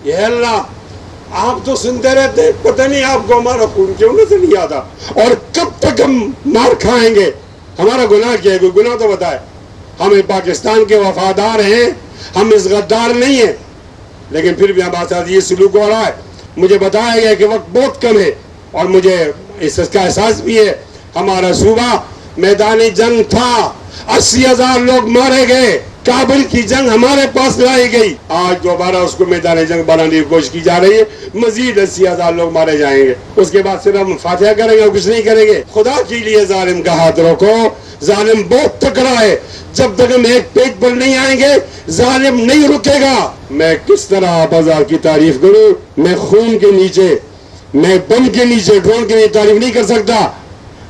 یہ اللہ آپ تو سنتے رہتے ہیں، پتہ نہیں آپ کو ہمارا خون کیوں نظر نہیں آتا، اور کب تک ہم مار کھائیں گے؟ ہمارا گناہ کیا ہے؟ کوئی گناہ تو بتائے۔ ہم پاکستان کے وفادار ہیں، ہم اس غدار نہیں ہیں، لیکن پھر بھی ہمارے ساتھ یہ سلوک ہو رہا ہے۔ مجھے بتایا گیا کہ وقت بہت کم ہے، اور مجھے اس کا احساس بھی ہے۔ ہمارا صوبہ میدان جنگ تھا، 80,000 لوگ مارے گئے، کابل کی جنگ ہمارے پاس لائی گئی، آج دوبارہ اس کو میدان جنگ بنانے کی کوشش کی جا رہی ہے، مزید 80,000 لوگ مارے جائیں گے۔ اس کے بعد صرف ہم فاتحہ کریں گے اور کچھ نہیں کریں گے۔ خدا کے لیے ظالم کا ہاتھ روکو، ظالم بہت تکڑا ہے، جب تک ہم ایک پیج پر نہیں آئیں گے ظالم نہیں رکے گا۔ میں کس طرح بازار کی تعریف کروں؟ میں خون کے نیچے، میں بم کے نیچے، ڈرون کے نیچے تعریف نہیں کر سکتا۔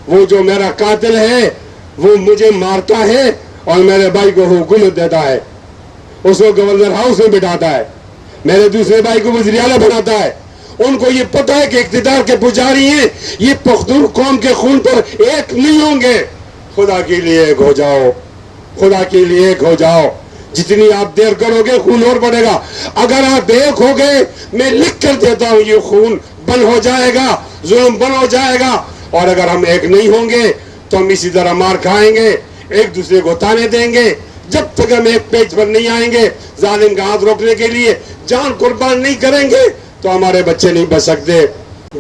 وہ جو میرا قاتل ہے وہ مجھے مارتا ہے اور میرے بھائی کو حکومت دیتا ہے، اس کو گورنر ہاؤس میں بٹھاتا ہے، میرے دوسرے بھائی کو وزیر اعلیٰ بناتا ہے۔ ان کو یہ پتہ ہے کہ اقتدار کے پجاری ہیں، یہ پختون قوم کے خون پر ایک نہیں ہوں گے۔ خدا کے لیے ایک ہو جاؤ، خدا کے لیے ایک ہو جاؤ۔ جتنی آپ دیر کرو گے خون اور بڑھے گا۔ اگر آپ ایک ہو گئے، میں لکھ کر دیتا ہوں، یہ خون بند ہو جائے گا، ظلم بند ہو جائے گا۔ اور اگر ہم ایک نہیں ہوں گے تو ہم اسی طرح مار کھائیں گے، ایک دوسرے کو تانے دیں گے۔ جب تک ہم ایک پیج پر نہیں آئیں گے ظالم کا ہاتھ روکنے کے لیے، جان قربان نہیں کریں گے تو ہمارے بچے نہیں بچ سکتے۔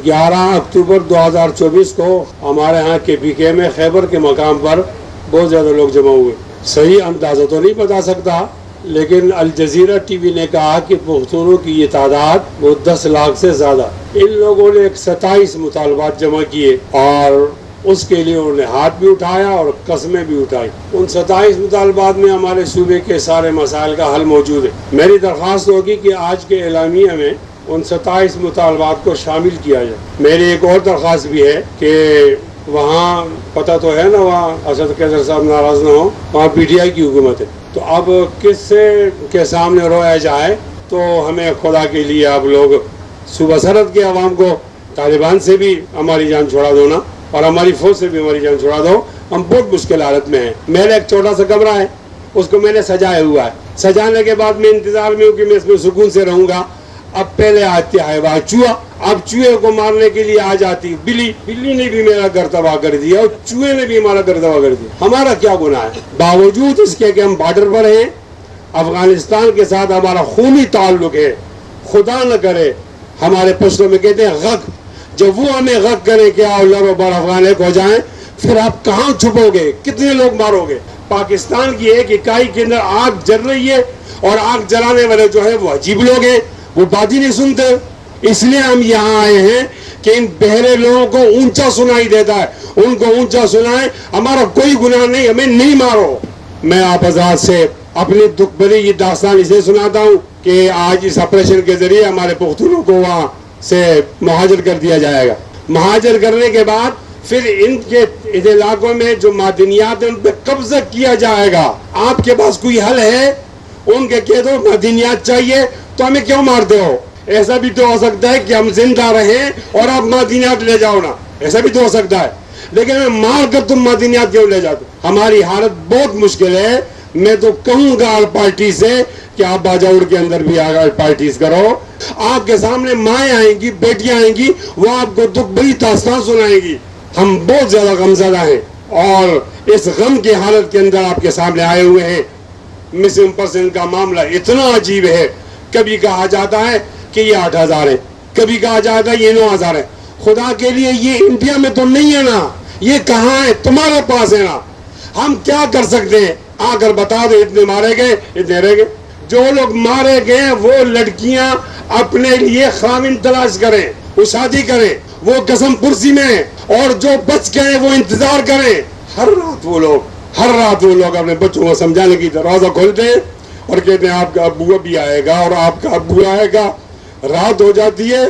11 اکتوبر 2024 کو ہمارے ہاں کے پی کے میں خیبر کے مقام پر بہت زیادہ لوگ جمع ہوئے۔ صحیح اندازہ تو نہیں بتا سکتا، لیکن الجزیرہ ٹی وی نے کہا کہ پختونوں کی یہ تعداد وہ 10 لاکھ سے زیادہ۔ ان لوگوں نے 27 مطالبات جمع کیے اور اس کے لیے انہوں نے ہاتھ بھی اٹھایا اور قسمیں بھی اٹھائی۔ ان 27 مطالبات میں ہمارے صوبے کے سارے مسائل کا حل موجود ہے۔ میری درخواست ہوگی کہ آج کے اعلامیہ میں ان 27 مطالبات کو شامل کیا جائے۔ میری ایک اور درخواست بھی ہے کہ وہاں پتہ تو ہے نا، وہاں اسد قیصر صاحب ناراض نہ ہو، وہاں پی ٹی آئی کی حکومت ہے، تو اب کس سے کے سامنے رویا جائے؟ تو ہمیں خدا کے لیے آپ لوگ صوبہ سرحد کے عوام کو طالبان سے بھی ہماری جان چھوڑا دو نا، اور ہماری فوج سے بھی ہماری جان چھوڑا دو۔ ہم بہت مشکل حالت میں ہیں۔ میرا ایک چھوٹا سا کمرہ ہے، اس کو میں نے سجایا ہوا ہے، سجانے کے بعد میں انتظار میں ہوں کہ میں اس میں سکون سے رہوں گا۔ اب پہلے آتی ہے وہاں چوہا، اب چوہے کو مارنے کے لیے آ جاتی بلی، بلی نے بھی میرا گھر تباہ کر دیا اور چوہے نے بھی ہمارا گھر تباہ کر دیا۔ ہمارا کیا گناہ ہے؟ باوجود اس کے کہ ہم بارڈر پر ہیں، افغانستان کے ساتھ ہمارا خونی تعلق ہے، خدا نہ کرے ہمارے پشتوں میں کہتے ہیں غگ، جب وہ ہمیں غگ کریں کہ آؤ لڑو بار افغان ایک ہو جائیں، پھر آپ کہاں چھپو گے؟ کتنے لوگ مارو گے؟ پاکستان کی ایک اکائی کے اندر آگ جل رہی ہے، اور آگ جلانے والے جو ہے وہ عجیب لوگ ہیں، وہ بات ہی نہیں سنتے۔ اس لیے ہم یہاں آئے ہیں کہ ان بہرے لوگوں کو اونچا سنائی دیتا ہے، ان کو اونچا سنائیں، ہمارا کوئی گناہ نہیں، ہمیں نہیں مارو۔ میں آپ حضرات سے اپنی دکھ بھری یہ داستان اسے سناتا ہوں کہ آج اس آپریشن کے ذریعے ہمارے پختونوں کو وہاں سے مہاجر کر دیا جائے گا۔ مہاجر کرنے کے بعد پھر ان کے علاقوں میں جو معدنیات ہیں ان پہ قبضہ کیا جائے گا۔ آپ کے پاس کوئی حل ہے؟ ان کے کہہ دو معدنیات چاہیے تو ہمیں کیوں مارتے ہو؟ ایسا بھی تو ہو سکتا ہے کہ ہم زندہ رہیں اور آپ معدنیات لے جاؤ نا، ایسا بھی تو ہو سکتا ہے، لیکن ہمیں مار کر تم معدنیات کیوں لے جاتے؟ ہماری حالت بہت مشکل ہے۔ میں تو کہوں گا آل پارٹی سے کہ آپ باجوڑ کے اندر بھی آل پارٹیز کرو، آپ کے سامنے مائیں آئیں گی، بیٹیاں آئیں گی، وہ آپ کو دکھ بھری داستان سنائیں گی۔ ہم بہت زیادہ غمزدہ ہیں اور اس غم کی حالت کے اندر آپ کے سامنے آئے ہوئے ہیں۔ مسنگ پرسن کا معاملہ اتنا عجیب ہے، کبھی کہا جاتا ہے کہ یہ 8,000 ہے، کبھی کہا جاتا ہے یہ 9,000 ہے۔ خدا کے لیے یہ انڈیا میں تو نہیں ہے نا، یہ کہاں ہے؟ تمہارے پاس ہے نا۔ ہم کیا کر سکتے ہیں؟ آ کر بتا دو اتنے مارے گئے، اتنے رہ گئے۔ جو لوگ مارے گئے وہ لڑکیاں اپنے لیے خاوند تلاش کریں، وہ شادی کریں، وہ قسم پرسی میں، اور جو بچ گئے وہ انتظار کریں۔ ہر رات وہ لوگ اپنے بچوں کو سمجھانے کی دروازہ کھولتے ہیں اور کہتے ہیں آپ کا ابو ابھی آئے گا اور آپ کا ابو آئے گا۔ رات ہو جاتی ہے،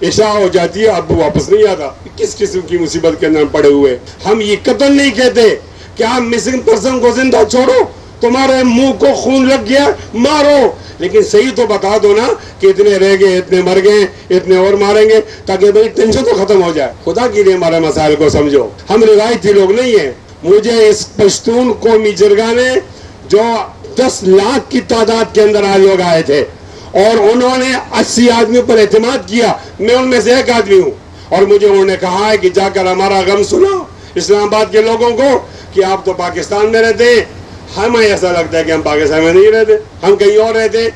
عشاء ہو جاتی ہے، ابو واپس نہیں آتا۔ کس قسم کی مصیبت کے اندر پڑے ہوئے۔ ہم یہ قتل نہیں کہتے کہ آپ مسنگ پرسن کو زندہ چھوڑو، تمہارے منہ کو خون لگ گیا مارو، لیکن صحیح تو بتا دو نا کہ اتنے رہ گئے، اتنے مر گئے، اتنے اور ماریں گے، تاکہ بھائی ٹینشن تو ختم ہو جائے۔ خدا کے لیے ہمارے مسائل کو سمجھو۔ ہم روایتی لوگ نہیں ہیں۔ مجھے اس پشتون قومی جرگہ نے جو 10 لاکھ کی تعداد کے اندر لوگ آئے تھے اور انہوں نے 80 آدمیوں پر اعتماد کیا، میں ان میں سے ایک آدمی ہوں، اور مجھے انہوں نے کہا ہے کہ جا کر ہمارا غم سنو اسلام آباد کے لوگوں کو کہ آپ تو پاکستان میں رہتے ہیں، ہمیں ایسا لگتا ہے کہ ہم پاکستان میں نہیں رہتے، ہم کہیں اور رہتے ہیں۔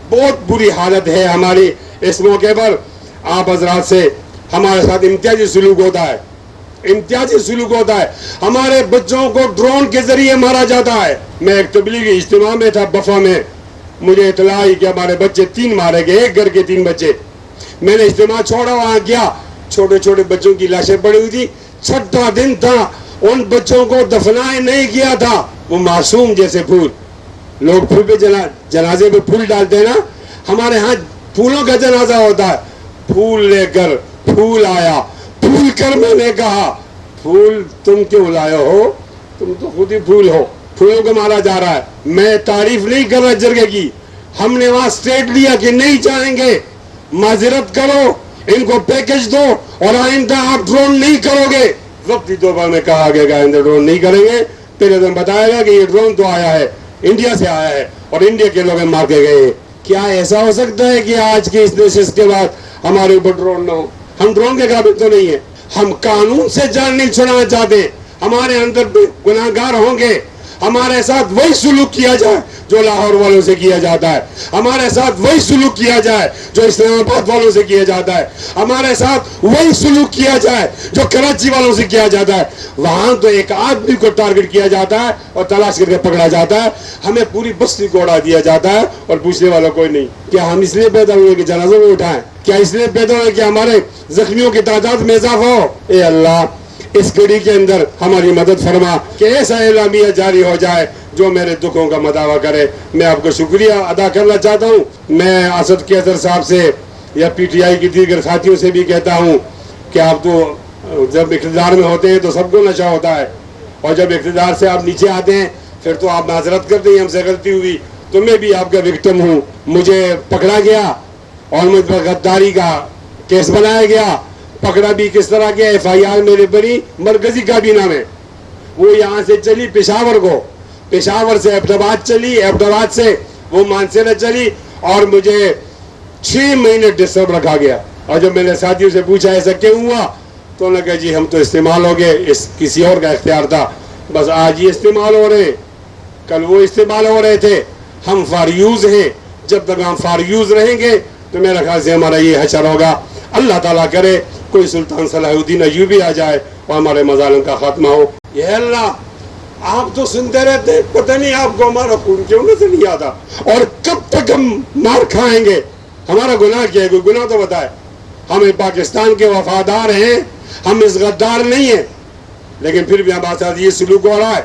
بہت بری حالت ہے ہماری اس موقع پر۔ آپ حضرات سے ہمارے ساتھ امتیازی سلوک ہوتا ہے، امتیازی سلوک ہوتا ہے، ہمارے بچوں کو ڈرون کے ذریعے مارا جاتا ہے۔ میں ایک تبلیغی اجتماع میں تھا بفا میں، مجھے اطلاع آئی کہ ہمارے بچے 3 مارے گئے، ایک گھر کے 3 بچے۔ میں نے اجتماع چھوڑا، وہاں گیا، چھوٹے چھوٹے بچوں کی لاشیں پڑی ہوئی تھی، 6واں دن تھا، ان بچوں کو دفنائے نہیں کیا تھا، وہ معصوم جیسے پھول۔ لوگ پھول پہ جنازے پہ پھول ڈالتے ہیں نا، ہمارے ہاں پھولوں کا جنازہ ہوتا ہے۔ پھول لے کر پھول آیا، پھول کر میں نے کہا پھول تم کیوں لائے ہو، تم تو خود ہی پھول ہو، پھولوں کو مارا جا رہا ہے۔ میں تعریف نہیں کر رہا جرگے کی، ہم نے وہاں سٹیٹ لیا کہ نہیں جائیں گے، معذرت کرو، ان کو پیکج دو اور آئندہ آپ ڈرون نہیں کرو گے۔ وقتی طور پر میں کہا گیا کہ آئندہ ڈرون نہیں کریں گے۔ پہلے دن بتایا گیا کہ یہ ڈرون تو آیا ہے، انڈیا سے آیا ہے اور انڈیا کے لوگ مار کے گئے۔ کیا ایسا ہو سکتا ہے کہ آج کی اس نشست کے بعد ہمارے اوپر ڈرون نہ ہو؟ ہم ڈرون کے قابل تو نہیں ہیں، ہم قانون سے جان نہیں چھڑانا چاہتے، ہمارے اندر گناہ گار ہوں گے، ہمارے ساتھ وہی سلوک کیا جائے جو لاہور والوں سے کیا جاتا ہے، ہمارے ساتھ وہی سلوک کیا جائے جو اسلام آباد والوں سے کیا جاتا ہے، ہمارے ساتھ وہی سلوک کیا جائے جو کراچی والوں سے کیا جاتا ہے۔ وہاں تو ایک آدمی کو ٹارگٹ کیا جاتا ہے اور تلاش کر کے پکڑا جاتا ہے، ہمیں پوری بستی کو اڑا دیا جاتا ہے اور پوچھنے والا کوئی نہیں۔ کیا ہم اس لیے پیدا ہوئے کہ جنازوں کو اٹھائیں؟ کیا اس لیے پیدا ہوئے کہ ہمارے زخمیوں کی تعداد میں اضافہ ہو؟ اے اللہ، اس گھڑی کے اندر ہماری مدد فرما کہ ایسا اعلامیہ جاری ہو جائے جو میرے دکھوں کا مداوع کرے۔ میں آپ کو شکریہ ادا کرنا چاہتا ہوں۔ میں اسد قیصر صاحب سے یا پی ٹی آئی کی دیگر ساتھیوں سے بھی کہتا ہوں کہ آپ تو جب اقتدار میں ہوتے ہیں تو سب کو نشہ ہوتا ہے، اور جب اقتدار سے آپ نیچے آتے ہیں پھر تو آپ معذرت کرتے ہیں، ہم سے غلطی ہوئی، تو میں بھی آپ کا وکٹم ہوں، مجھے پکڑا گیا اور مجھ پر غداری کا کیس بنایا گیا۔ پکڑا بھی کس طرح کیا؟ ایف آئی آر میرے بنی مرکزی کابینہ میں، وہ یہاں سے چلی پشاور کو، پشاور سے ایبٹ آباد چلی، ایبٹ آباد سے وہ مانسیرا چلی، اور مجھے 6 مہینے ڈسٹرب رکھا گیا۔ اور جب میں نے ساتھیوں سے پوچھا ایسا کیوں ہوا تو انہوں نے کہا جی ہم تو استعمال ہو گئے، اس کسی اور کا اختیار تھا، بس آج یہ استعمال ہو رہے ہیں، کل وہ استعمال ہو رہے تھے، ہم فار یوز ہیں، جب تک ہم فار یوز رہیں گے تو میرا خیال سے ہمارا یہ حشر ہوگا۔ اللہ تعالیٰ کرے کوئی سلطان صلاح الدین ایوبی آ جائے اور ہمارے مظالم کا خاتمہ ہو۔ یہ اللہ، آپ تو سنتے رہتے ہیں، پتہ نہیں آپ کو ہمارا خون کیوں نظر نہیں آتا، اور کب تک ہم مار کھائیں گے؟ ہمارا گناہ کیا ہے؟ کوئی گناہ تو بتائے۔ ہم پاکستان کے وفادار ہیں، ہم اس غدار نہیں ہیں، لیکن پھر بھی ہمارے ساتھ یہ سلوک ہو رہا ہے۔